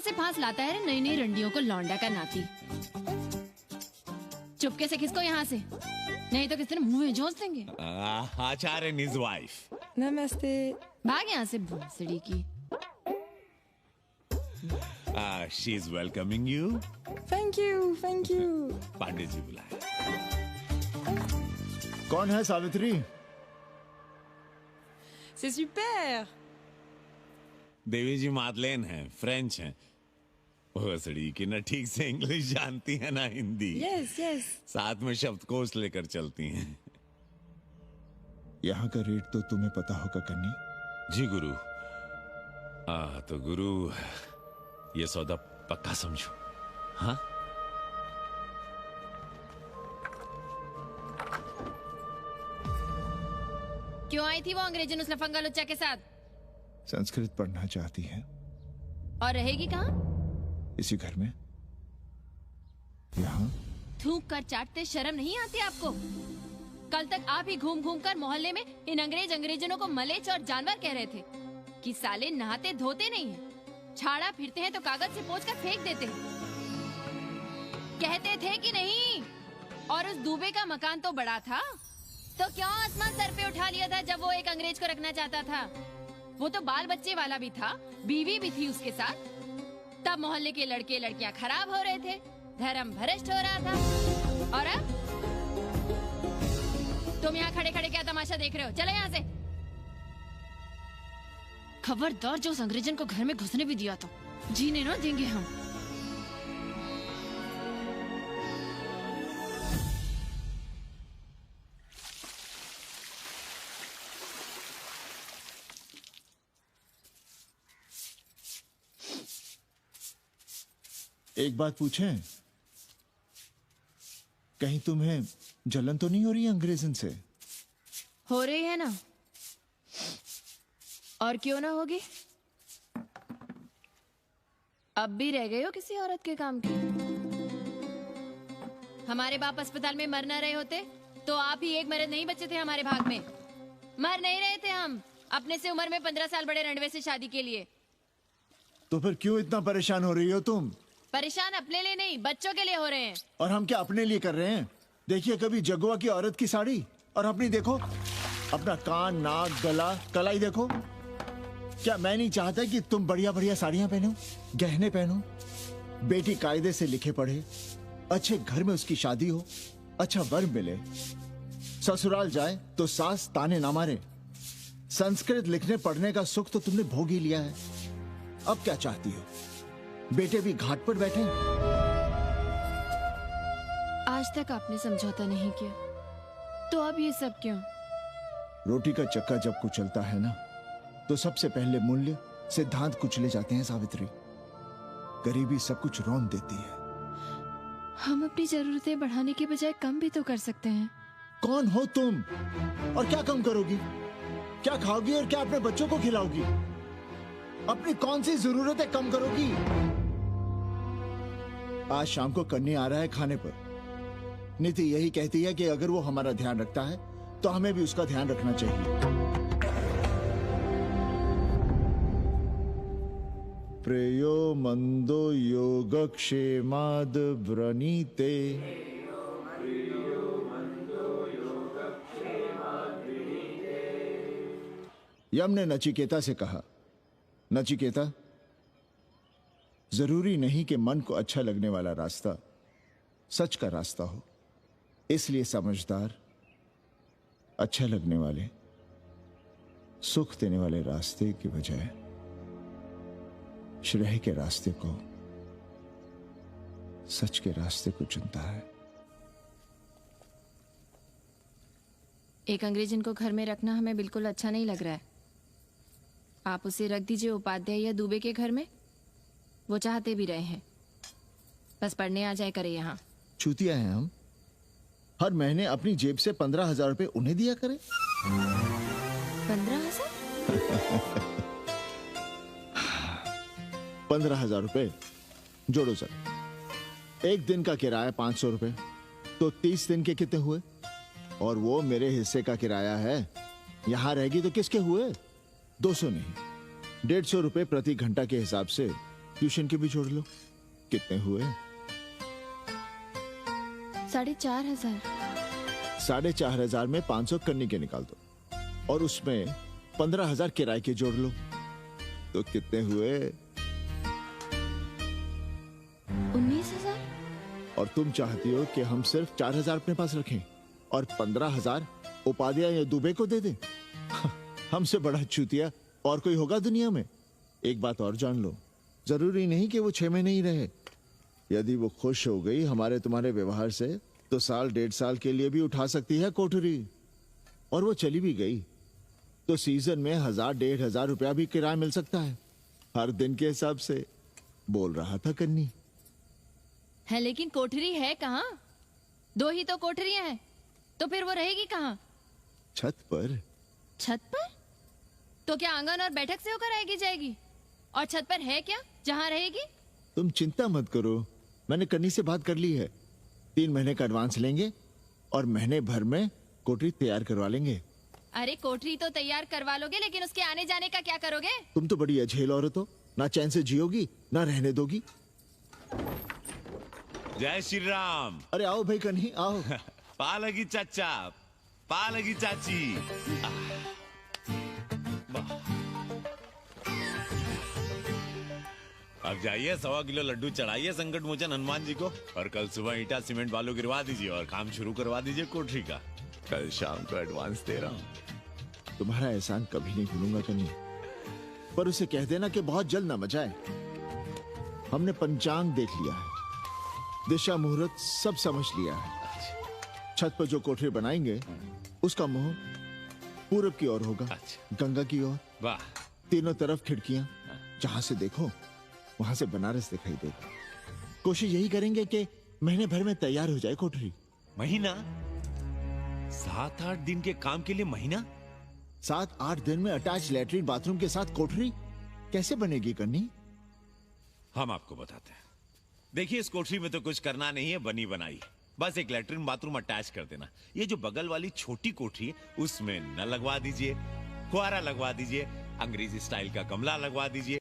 से फांस लाता है नई नई रंडियों को लौंडा का नाती। चुपके से खिसको यहाँ से, नहीं तो किसी ने मुंह में जोश देंगे। आचार्य and his wife. नमस्ते। भाग यहाँ से भूसड़ी की। She is welcoming you. Thank you, thank you. Pandey ji बुलाए। कौन है सावित्री? C'est super। देवी जी मादलेन हैं, फ्रेंच हैं। भोसड़ी की न ठीक से इंग्लिश जानती है ना हिंदी। Yes yes. साथ में शब्दकोश लेकर चलती हैं। यहाँ का रेट तो तुम्हें पता होगा कन्नी। जी गुरु। तो गुरु ये सौदा पक्का समझो। हाँ? क्यों आई थी वो अंग्रेजन उस लफंगा लुच्चा के साथ? संस्कृत पढ़ना चाहती है। और रहेगी कहाँ? इसी घर में, यहाँ। थूक कर चाटते शर्म नहीं आती आपको? कल तक आप ही घूम घूम कर मोहल्ले में इन अंग्रेजनों को मलेच और जानवर कह रहे थे कि साले नहाते धोते नहीं हैं, छाड़ा फिरते हैं तो कागज से पोंछ कर फेंक देते हैं। कहते थे कि नहीं? और उस दूबे का मकान तो बड़ा था, तो क्यों आसमान सर पे उठा लिया था जब वो एक अंग्रेज को रखना चाहता था? वो तो बाल बच्चे वाला भी था, बीवी भी थी उसके साथ। तब मोहल्ले के लड़के लड़कियां खराब हो रहे थे, धर्म भ्रष्ट हो रहा था। और अब तुम यहाँ खड़े खड़े क्या तमाशा देख रहे हो? चले यहाँ से। खबरदार, जो उस अंग्रेजन को घर में घुसने भी दिया तो जीने ना देंगे हम। एक बात पूछें, कहीं तुम्हें जलन तो नहीं हो रही है अंग्रेजन से? हो रही है ना, और क्यों ना होगी? अब भी रह गए हो किसी औरत के काम की? हमारे बाप अस्पताल में मर न रहे होते तो आप ही एक मर्द नहीं बचे थे हमारे भाग में। मर नहीं रहे थे हम अपने से उम्र में 15 साल बड़े रंडवे से शादी के लिए। तो फिर क्यों इतना परेशान हो रही हो तुम? परेशान अपने लिए नहीं, बच्चों के लिए हो रहे हैं। और हम क्या अपने लिए कर रहे हैं? देखिए कभी जगुआ की औरत की साड़ी, और अपनी देखो, अपना कान, नाक, गला, कलाई देखो। क्या मैं नहीं चाहता कि तुम बढ़िया बढ़िया साड़ियां पहनो, गहने पहनो, बेटी कायदे से लिखे पढ़े, अच्छे घर में उसकी शादी हो, अच्छा वर मिले, ससुराल जाए तो सास ताने ना मारे। संस्कृत लिखने पढ़ने का सुख तो तुमने भोग ही लिया है, अब क्या चाहती हो? बेटे भी घाट पर बैठे। आज तक आपने समझौता नहीं किया, तो अब ये सब क्यों? रोटी का चक्का जब कुचलता है ना, तो सबसे पहले मूल्य सिद्धांत कुचले जाते हैं सावित्री। गरीबी सब कुछ रौंद देती है। हम अपनी जरूरतें बढ़ाने के बजाय कम भी तो कर सकते हैं। कौन हो तुम? और क्या कम करोगी? क्या खाओगी और क्या अपने बच्चों को खिलाओगी? अपनी कौन सी जरूरतें कम करोगी? आज शाम को कन्नी आ रहा है खाने पर। नीति यही कहती है कि अगर वो हमारा ध्यान रखता है तो हमें भी उसका ध्यान रखना चाहिए। प्रेयो मंदो योगक्षेमाद व्रणीते। यम ने नचिकेता से कहा, नचिकेता, जरूरी नहीं कि मन को अच्छा लगने वाला रास्ता सच का रास्ता हो। इसलिए समझदार, अच्छा लगने वाले, सुख देने वाले रास्ते की बजाय श्रेय के रास्ते को, सच के रास्ते को चुनता है। एक अंग्रेजन को घर में रखना हमें बिल्कुल अच्छा नहीं लग रहा है। आप उसे रख दीजिए उपाध्याय या दुबे के घर में, वो चाहते भी रहे हैं, बस पढ़ने आ जाए करे यहाँ। चूतिया हैं हम, हर महीने अपनी जेब से 15,000 रुपए उन्हें दिया करें। 15,000? 15,000 रुपए जोड़ो सर। एक दिन का किराया 500 रुपए, तो 30 दिन के कितने हुए? और वो मेरे हिस्से का किराया है। यहां रहेगी तो किसके हुए? 200 नहीं, 150 रुपए प्रति घंटा के हिसाब से ट्यूशन के भी जोड़ लो। कितने हुए? 4,500। 4,500 में 500 कन्नी के निकाल दो और उसमें 15,000 किराए के जोड़ लो, तो कितने हुए? 19,000। और तुम चाहती हो कि हम सिर्फ 4,000 अपने पास रखें और 15,000 उपाध्याय या दुबे को दे दें? हमसे बड़ा चूतिया और कोई होगा दुनिया में? एक बात और जान लो, जरूरी नहीं कि वो 6 महीने ही रहे। यदि वो खुश हो गई हमारे तुम्हारे व्यवहार से तो 1.5 साल के लिए भी उठा सकती है कोठरी। और वो चली भी गई तो सीजन में 1,000-1,500 रुपया भी किराया मिल सकता है, हर दिन के हिसाब से। बोल रहा था कन्नी। है लेकिन कोठरी है कहाँ? 2 ही तो कोठरियां हैं, तो फिर वो रहेगी कहाँ? छत पर। छत पर? तो क्या आंगन और बैठक से होकर आएगी जाएगी? और छत पर है क्या जहाँ रहेगी? तुम चिंता मत करो, मैंने कन्नी से बात कर ली है। 3 महीने का एडवांस लेंगे और महीने भर में कोठरी तैयार करवा लेंगे। अरे कोठरी तो तैयार करवा लोगे, लेकिन उसके आने जाने का क्या करोगे? तुम तो बड़ी अझेल औरत हो, ना चैन से जियोगी ना रहने दोगी। जय श्री राम। अरे आओ भाई कन्ही आओ। पालगी चाचा, पालगी चाची। अब जाइए 1.25 किलो लड्डू चढ़ाइए संकट मोचन हनुमान जी को और कल सुबह ईटा सीमेंट बालू गिरवा दीजिए और काम शुरू करवा दीजिए कोठरी का। कल शाम को एडवांस दे रहा हूँ। तुम्हारा एहसान कभी नहीं भूलूंगा कन्ही, पर उसे कह देना कि बहुत जल्द ना मचाए। हमने पंचांग देख लिया है, दिशा मुहूर्त सब समझ लिया है। छत पर जो कोठरी बनाएंगे उसका मुंह पूरब की ओर होगा, गंगा की ओर। वाह। तीनों तरफ खिड़कियां, जहां से देखो वहां से बनारस दिखाई देगा। कोशिश यही करेंगे कि महीने भर में तैयार हो जाए कोठरी। महीना? 7-8 दिन के काम के लिए महीना? 7-8 दिन में अटैच लैट्रिन बाथरूम के साथ कोठरी कैसे बनेगी कन्नी? हम आपको बताते हैं। देखिए इस कोठरी में तो कुछ करना नहीं है, बनी बनाई। बस एक लैट्रिन बाथरूम अटैच कर देना। ये जो बगल वाली छोटी कोठरी है उसमें नल लगवा दीजिए, फुहारा लगवा दीजिए, अंग्रेजी स्टाइल का गमला लगवा दीजिए